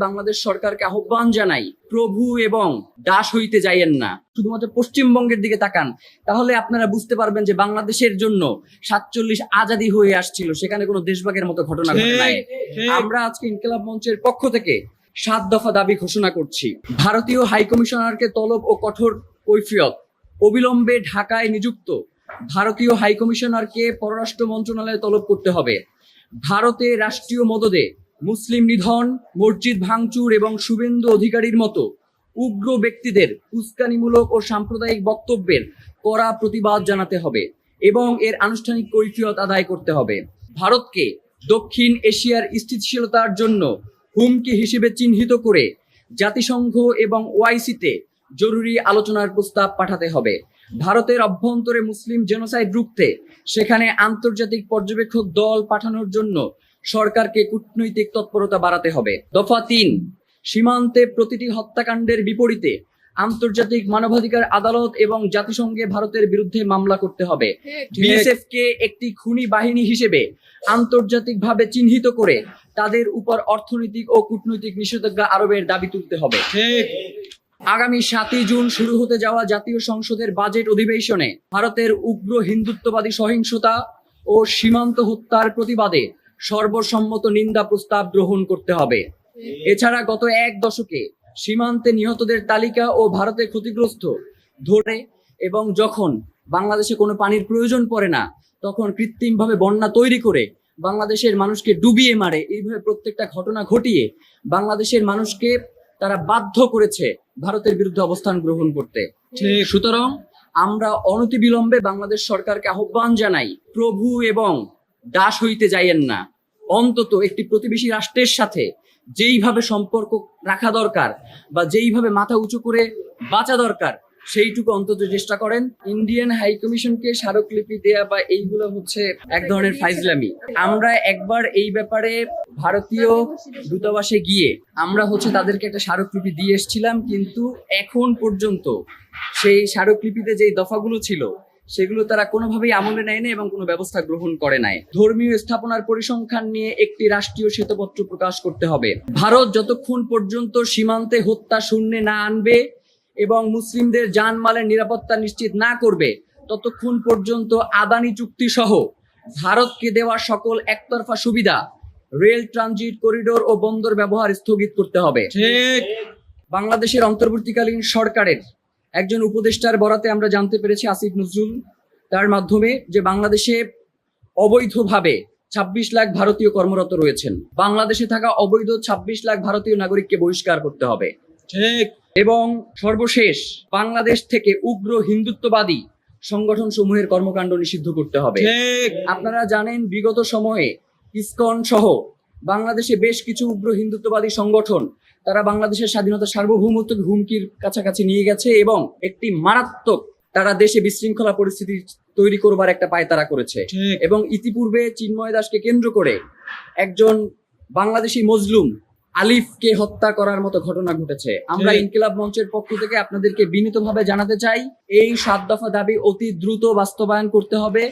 বাংলাদেশ সরকারকে আহ্বান জানাই, প্রভু এবং দাস হইতে যাইয়েন না। শুধুমাত্র পশ্চিমবঙ্গের দিকে তাকান, তাহলে আপনারা বুঝতে পারবেন যে বাংলাদেশের জন্য 47 আজাদি হয়ে আসছিল, সেখানে কোনো দেশভাগের মতো ঘটনা ঘটে নাই। আমরা আজকে ইনকিলাব মঞ্চের পক্ষ থেকে 7 দফা দাবি ঘোষণা করছি। ভারতীয় হাইকমিশনারকে তলব ও কঠোর কৈফিয়ত। অবিলম্বে ঢাকায় নিযুক্ত ভারতীয় হাইকমিশনারকে পররাষ্ট্র মন্ত্রণালয়ে তলব করতে হবে। ভারতে রাষ্ট্রীয় মদদে মুসলিম নিধন, মসজিদ ভাঙচুর এবং শুভেন্দু অধিকারীর মতো উগ্র ব্যক্তিদের উস্কানিমূলক ও সাম্প্রদায়িক বক্তব্যের কড়া প্রতিবাদ জানাতে হবে এবং এর আনুষ্ঠানিক কৈফিয়ত আদায় করতে হবে। ভারতকে দক্ষিণ এশিয়ার স্থিতিশীলতার জন্য হুমকি হিসেবে চিহ্নিত করে জাতিসংঘ এবং ওআইসিতে জরুরি আলোচনার প্রস্তাব পাঠাতে হবে। ভারতের অভ্যন্তরে মুসলিম জেনোসাইড রুখতে সেখানে আন্তর্জাতিক পর্যবেক্ষক দল পাঠানোর জন্য সরকারকে কূটনৈতিক তৎপরতা বাড়াতে হবে। দফা 3, সীমান্তে প্রতিটি হত্যাকাণ্ডের বিপরীতে আন্তর্জাতিক মানবাধিকার আদালত এবং জাতিসংঘে ভারতের বিরুদ্ধে মামলা করতে হবে। বিএসএফ কে একটি খুনি বাহিনী হিসেবে আন্তর্জাতিকভাবে চিহ্নিত করে তাদের উপর অর্থনৈতিক ও কূটনৈতিক নিষেধাজ্ঞা আরোপের দাবি তুলতে হবে। আগামী 7 জুন শুরু হতে যাওয়া জাতীয় সংসদের বাজেট অধিবেশনে ভারতের উগ্র হিন্দুত্ববাদী সহিংসতা ও সীমান্ত হত্যার প্রতিবাদে সর্বসম্মত নিন্দা প্রস্তাব গ্রহণ করতে হবে। এছাড়া গত 1 দশকে সীমান্তে নিহতদের তালিকা ও ভারতে ক্ষতিগ্রস্ত ধরে এবং যখন বাংলাদেশে কোনো পানির প্রয়োজন পড়ে না, তখন কৃত্রিমভাবে বন্যা তৈরি করে বাংলাদেশের মানুষকে ডুবিয়ে মারে, এইভাবে প্রত্যেকটা ঘটনা ঘটিয়ে বাংলাদেশের মানুষকে তারা বাধ্য করেছে ভারতের বিরুদ্ধে অবস্থান গ্রহণ করতে। সুতরাং আমরা অনতিবিলম্বে বাংলাদেশ সরকারকে আহ্বান জানাই, প্রভু এবং দাস হইতে যাইয়েন না। অন্তত একটি প্রতিবেশী রাষ্ট্রের সাথে যেইভাবে সম্পর্ক রাখা দরকার বা যেইভাবে মাথা উঁচু করে বাঁচা দরকার, সেইটুকু অন্তত চেষ্টা করেন। ইন্ডিয়ান হাই কমিশনকে স্মারকলিপি দেয়া বা এইগুলো হচ্ছে এক ধরনের ফাইজলামি। আমরা একবার এই ব্যাপারে ভারতীয় দূতাবাসে গিয়ে আমরা তাদেরকে একটা স্মারকলিপি দিয়ে এসেছিলাম, কিন্তু এখন পর্যন্ত সেই স্মারকলিপিতে যেই দফাগুলো ছিল সেগুলো তারা কোনোভাবেই আমলে নেয়নি এবং কোনো ব্যবস্থা গ্রহণ করে নাই। ধর্মীয় স্থাপনার পরিসংখ্যান নিয়ে একটি রাষ্ট্রীয় শ্বেতপত্র প্রকাশ করতে হবে। ভারত যতক্ষণ পর্যন্ত সীমান্তে হত্যা শূন্যে না আনবে এবং মুসলিমদের জানমালের নিরাপত্তা নিশ্চিত না করবে, ততক্ষণ পর্যন্ত আদানি চুক্তি সহ ভারতকে দেওয়া সকল একতরফা সুবিধা, রেল ট্রানজিট করিডোর ও বন্দর ব্যবহার স্থগিত করতে হবে। বাংলাদেশের অন্তর্বর্তীকালীন সরকারের একজন উপদেষ্টার বরাতে আমরা জানতে পেরেছি, আসিফ নজরুল, তার মাধ্যমে যে বাংলাদেশে অবৈধভাবে 26 লাখ ভারতীয় কর্মরত রয়েছেন। বাংলাদেশে থাকা অবৈধ 26 লাখ ভারতীয় নাগরিককে বহিষ্কার করতে হবে। এবং সর্বশেষ বাংলাদেশ থেকে উগ্র হিন্দুত্ববাদী সংগঠন সমূহের কর্মকাণ্ড নিষিদ্ধ করতে হবে। আপনারা জানেন, বিগত সময়ে ইসকন সহ বাংলাদেশে বেশ কিছু উগ্র হিন্দুত্ববাদী সংগঠন তারা বাংলাদেশের স্বাধীনতা সার্বভৌমত্বকে হুমকির কাছাকাছি নিয়ে গেছে এবং একটি মারাত্মক তারা দেশে বিশৃঙ্খলা পরিস্থিতি তৈরি করবার একটা পায়তারা করেছে। এবং ইতিপূর্বে চিন্ময় দাসকে কেন্দ্র করে একজন বাংলাদেশি মজলুম আলিফকে হত্যা করার মতো ঘটনা ঘটেছে। আমরা ইনকিলাব মঞ্চের পক্ষ থেকে আপনাদেরকে বিনীতভাবে জানাতে চাই, এই 7 দফা দাবি অতি দ্রুত বাস্তবায়ন করতে হবে।